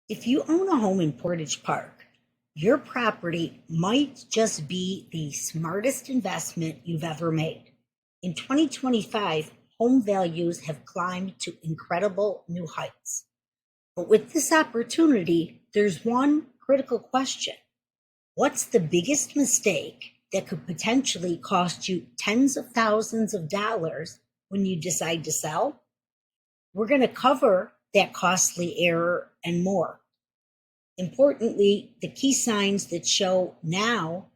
If you own a home in Portage Park, your property might just be the smartest investment you've ever made. In 2025, home values have climbed to incredible new heights. But with this opportunity, there's one critical question. What's the biggest mistake that could potentially cost you tens of thousands of dollars when you decide to sell? We're going to cover that costly error and more. Importantly, the key signs that show now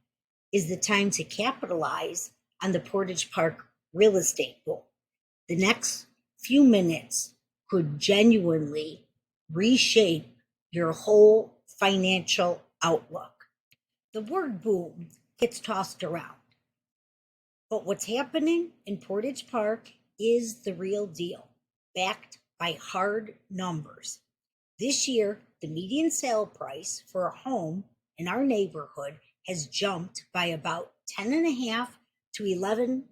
is the time to capitalize on the Portage Park real estate boom. The next few minutes could genuinely reshape your whole financial outlook. The word boom gets tossed around, but what's happening in Portage Park is the real deal, backed by hard numbers. This year, the median sale price for a home in our neighborhood has jumped by about 10.5 to 11,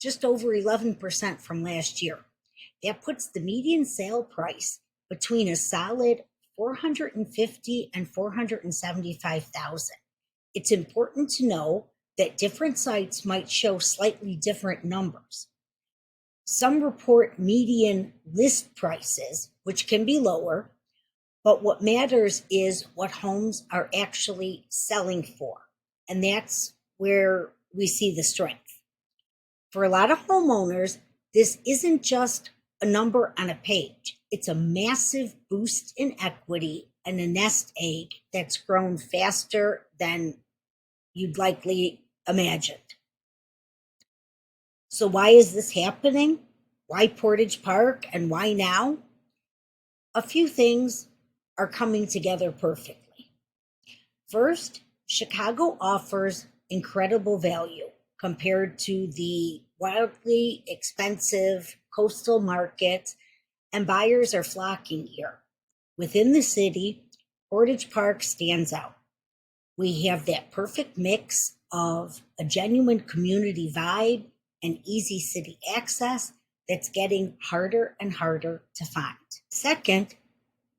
just over 11% from last year. That puts the median sale price between a solid 450 and 475,000. It's important to know that different sites might show slightly different numbers. Some report median list prices, which can be lower, but what matters is what homes are actually selling for. And that's where we see the strength. For a lot of homeowners, this isn't just a number on a page. It's a massive boost in equity and a nest egg that's grown faster than you'd likely imagined. So why is this happening? Why Portage Park and why now? A few things are coming together perfectly. First, Chicago offers incredible value compared to the wildly expensive coastal markets, and buyers are flocking here. Within the city, Portage Park stands out. We have that perfect mix of a genuine community vibe and easy city access that's getting harder and harder to find. Second,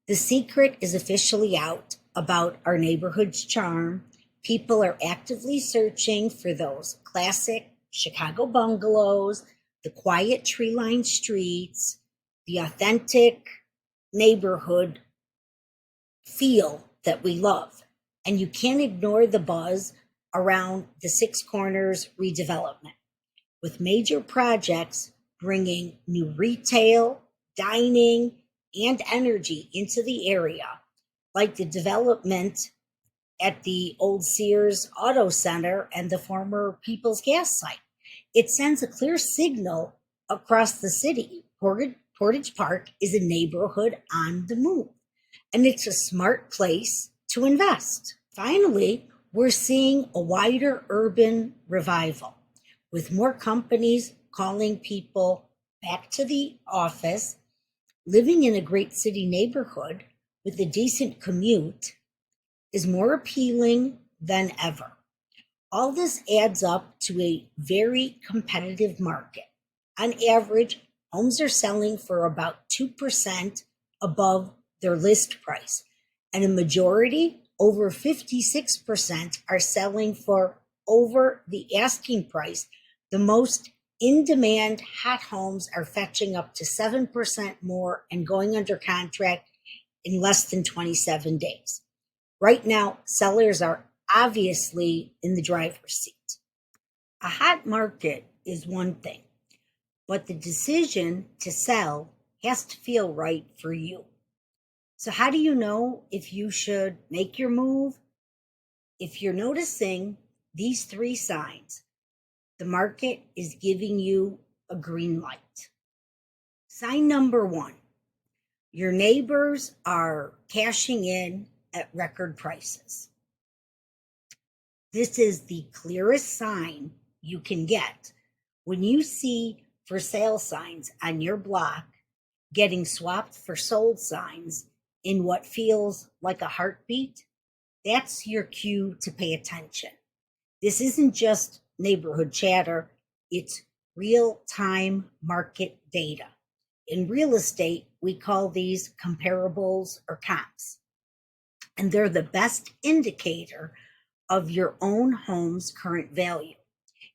the secret is officially out about our neighborhood's charm. People are actively searching for those classic Chicago bungalows, the quiet tree-lined streets, the authentic neighborhood feel that we love. And you can't ignore the buzz around the Six Corners redevelopment, with major projects bringing new retail, dining, and energy into the area, like the development at the old Sears Auto Center and the former People's Gas site. It sends a clear signal across the city. Portage Park is a neighborhood on the move, and it's a smart place to invest. Finally, we're seeing a wider urban revival, with more companies calling people back to the office. Living in a great city neighborhood with a decent commute is more appealing than ever. All this adds up to a very competitive market. On average, homes are selling for about 2% above their list price, and a majority, over 56%, are selling for over the asking price. The most in-demand hot homes are fetching up to 7% more and going under contract in less than 27 days. Right now, sellers are obviously in the driver's seat. A hot market is one thing, but the decision to sell has to feel right for you. So how do you know if you should make your move? If you're noticing these three signs, the market is giving you a green light. Sign number one, your neighbors are cashing in at record prices. This is the clearest sign you can get when you see for sale signs on your block getting swapped for sold signs in what feels like a heartbeat. That's your cue to pay attention. This isn't just neighborhood chatter, it's real-time market data. In real estate, we call these comparables or comps. and they're the best indicator of your own home's current value.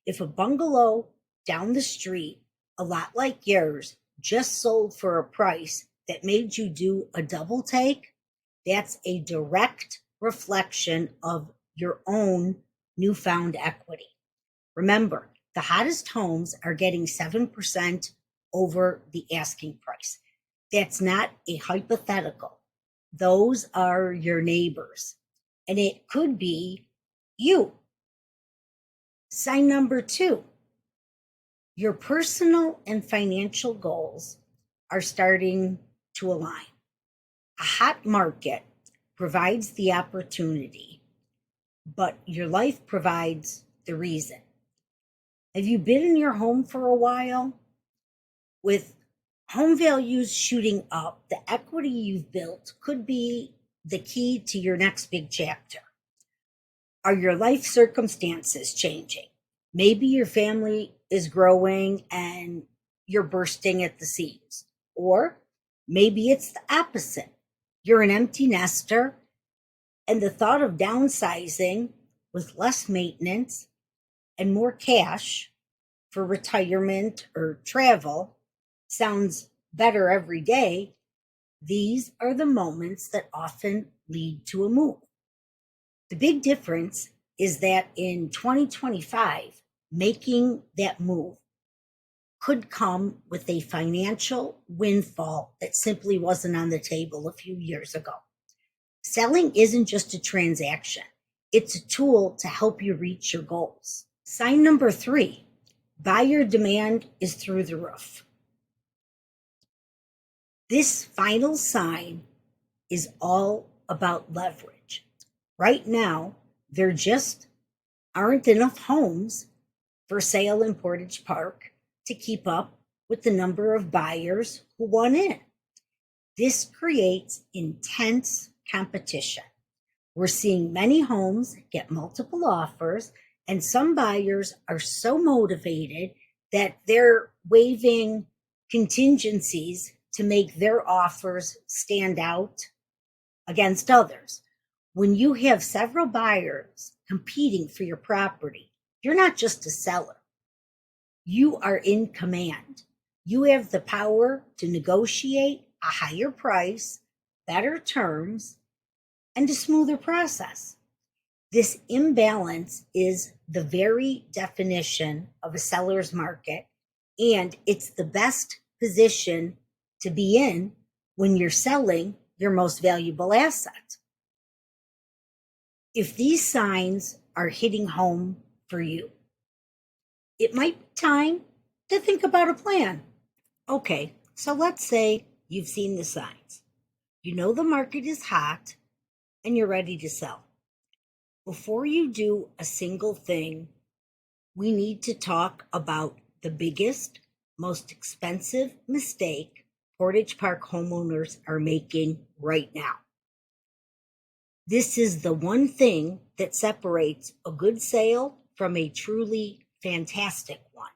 If a bungalow down the street, a lot like yours, just sold for a price that made you do a double take, that's a direct reflection of your own newfound equity. Remember, the hottest homes are getting 7% over the asking price. That's not a hypothetical. Those are your neighbors, and it could be you. Sign number 2, your personal and financial goals are starting to align. A hot market provides the opportunity, but your life provides the reason. Have you been in your home for a while? With home values shooting up, the equity you've built could be the key to your next big chapter. Are your life circumstances changing? Maybe your family is growing and you're bursting at the seams. Or maybe it's the opposite. You're an empty nester, and the thought of downsizing with less maintenance and more cash for retirement or travel sounds better every day. These are the moments that often lead to a move. The big difference is that in 2025, making that move could come with a financial windfall that simply wasn't on the table a few years ago. Selling isn't just a transaction, it's a tool to help you reach your goals. Sign number 3, buyer demand is through the roof. This final sign is all about leverage. Right now, there just aren't enough homes for sale in Portage Park to keep up with the number of buyers who want in. This creates intense competition. We're seeing many homes get multiple offers, and some buyers are so motivated that they're waiving contingencies to make their offers stand out against others. When you have several buyers competing for your property, you're not just a seller. You are in command. You have the power to negotiate a higher price, better terms, and a smoother process. This imbalance is the very definition of a seller's market, and it's the best position to be in when you're selling your most valuable asset. If these signs are hitting home for you, it might be time to think about a plan. Okay, so let's say you've seen the signs. You know the market is hot and you're ready to sell. Before you do a single thing, we need to talk about the biggest, most expensive mistake Portage Park homeowners are making right now. This is the one thing that separates a good sale from a truly fantastic one.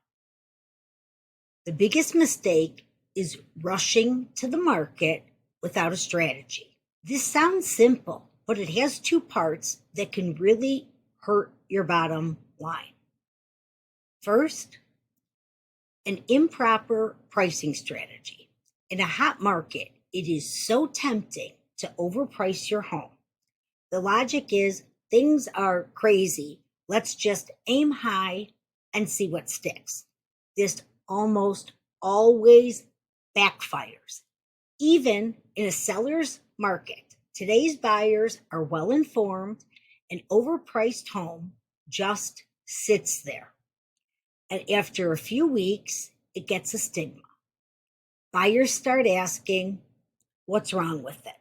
The biggest mistake is rushing to the market without a strategy. This sounds simple, but it has 2 parts that can really hurt your bottom line. First, an improper pricing strategy. In a hot market, it is so tempting to overprice your home. The logic is things are crazy. Let's just aim high and see what sticks. This almost always backfires. Even in a seller's market, today's buyers are well informed. An overpriced home just sits there. And after a few weeks, it gets a stigma. Buyers start asking, what's wrong with it?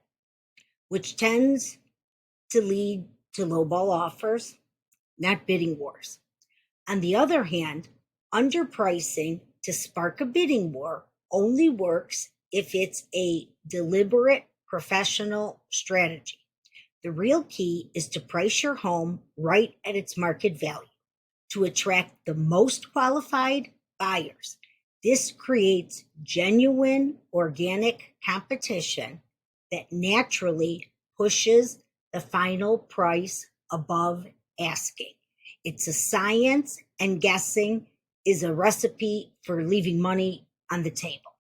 Which tends to lead to lowball offers, not bidding wars. On the other hand, underpricing to spark a bidding war only works if it's a deliberate professional strategy. The real key is to price your home right at its market value to attract the most qualified buyers. This creates genuine organic competition that naturally pushes the final price above asking. It's a science, and guessing is a recipe for leaving money on the table.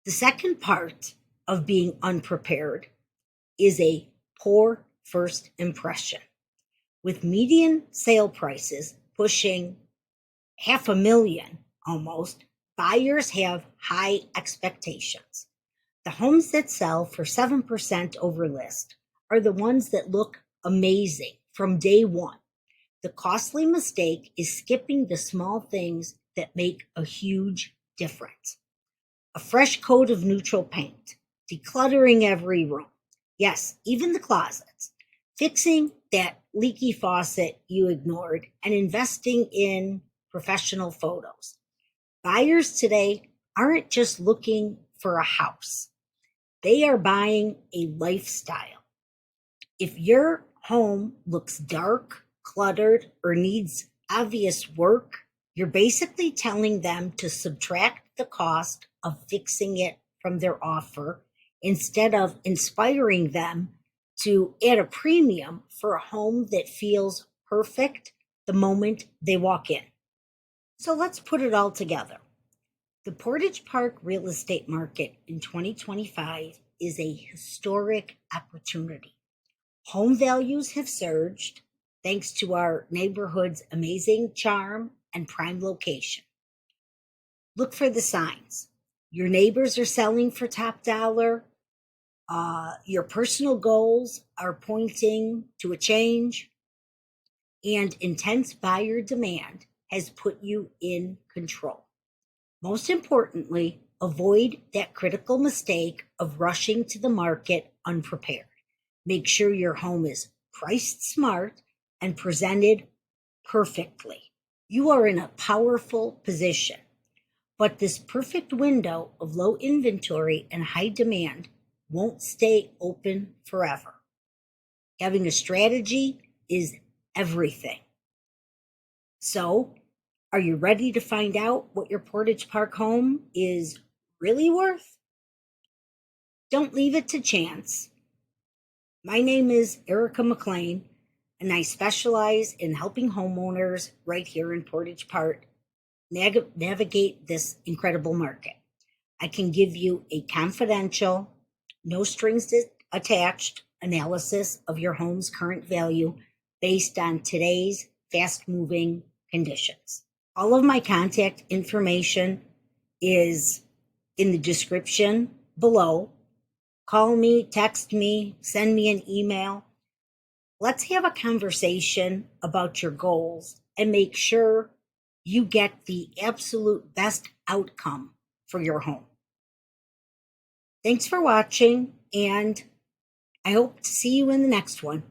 The second part of being unprepared is a poor first impression. With median sale prices pushing 500,000 almost, buyers have high expectations. The homes that sell for 7% over list are the ones that look amazing from day one. The costly mistake is skipping the small things that make a huge difference. A fresh coat of neutral paint, decluttering every room. Yes, even the closets. Fixing that leaky faucet you ignored and investing in professional photos. Buyers today aren't just looking for a house. They are buying a lifestyle. If your home looks dark, cluttered, or needs obvious work, you're basically telling them to subtract the cost of fixing it from their offer instead of inspiring them to add a premium for a home that feels perfect the moment they walk in. So let's put it all together. The Portage Park real estate market in 2025 is a historic opportunity. Home values have surged thanks to our neighborhood's amazing charm and prime location. Look for the signs. Your neighbors are selling for top dollar. Your personal goals are pointing to a change, and intense buyer demand has put you in control. Most importantly, avoid that critical mistake of rushing to the market unprepared. Make sure your home is priced smart and presented perfectly. You are in a powerful position, but this perfect window of low inventory and high demand won't stay open forever. Having a strategy is everything. So, are you ready to find out what your Portage Park home is really worth? Don't leave it to chance. My name is Erica McLean, and I specialize in helping homeowners right here in Portage Park navigate this incredible market. I can give you a confidential, no strings attached analysis of your home's current value based on today's fast moving conditions. All of my contact information is in the description below. Call me, text me, send me an email. Let's have a conversation about your goals and make sure you get the absolute best outcome for your home. Thanks for watching, and I hope to see you in the next one.